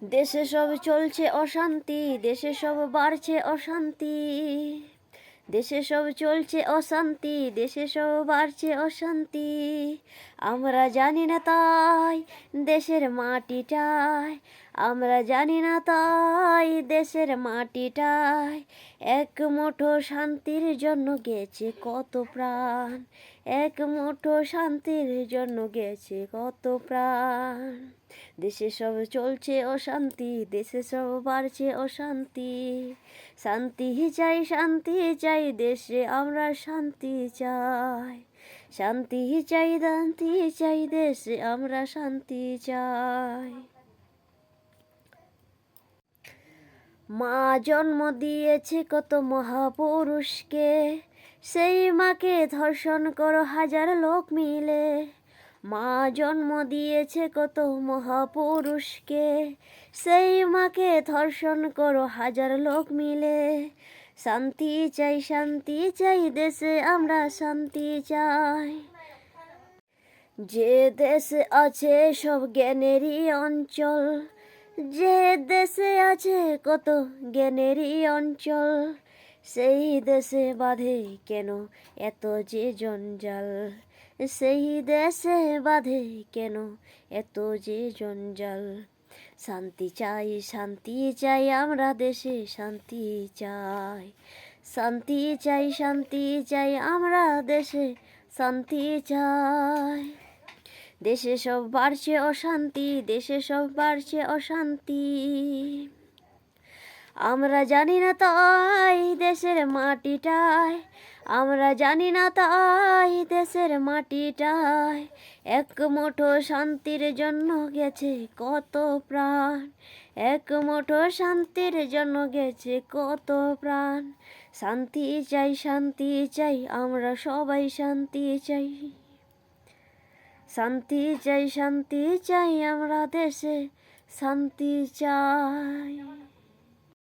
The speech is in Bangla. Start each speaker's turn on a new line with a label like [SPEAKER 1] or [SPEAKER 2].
[SPEAKER 1] দেশে সব চলছে অশান্তি, দেশে সব বাড়ছে অশান্তি, দেশে সব চলছে অশান্তি, দেশে সব বাড়ছে অশান্তি। আমরা জানি না তাই দেশের মাটিটায়, আমরা জানি না তাই দেশের মাটিটায় এক মুঠো শান্তির জন্য গেছে কত প্রাণ, এক মুঠো শান্তির জন্য গেছে কত প্রাণ। দেশে সব চলছে অশান্তি, দেশে সব বাড়ছে অশান্তি, শান্তি চাই শান্তি চাই দেশে আমরা শান্তি চাই, শান্তি চাই শান্তি চাই দেশে আমরা শান্তি চাই। মা জন্ম দিয়েছে কত মহাপুরুষকে, সেই মাকে ধর্ষণ করো হাজার লোক মিলে। মা জন্ম দিয়েছে কত মহাপুরুষকে, সেই মাকে ধর্ষণ করো হাজার লোক মিলে। শান্তি চাই দেশে আমরা শান্তি চাই। যে দেশে আছে সব জ্ঞানেরই অঞ্চল, যে দেশে আছে কত জ্ঞানেরই অঞ্চল, সেই দেশে বাঁধে কেন এত যে জঞ্জাল, সেই দেশে বাঁধে কেন এত যে জঞ্জাল। শান্তি চাই আমরা দেশে শান্তি চাই, শান্তি চাই আমরা দেশে শান্তি চাই। দেশে সব বাড়ছে অশান্তি, দেশে সব বাড়ছে অশান্তি, আমরা জানি না তাই দেশের মাটিটায়, আমরা জানি না তাই দেশের মাটিটায় এক মুঠো শান্তির জন্য গেছে কত প্রাণ, এক মুঠো শান্তির জন্য গেছে কত প্রাণ। শান্তি চাই আমরা সবাই শান্তি চাই, শান্তি চাই আমরা দেশে শান্তি চাই।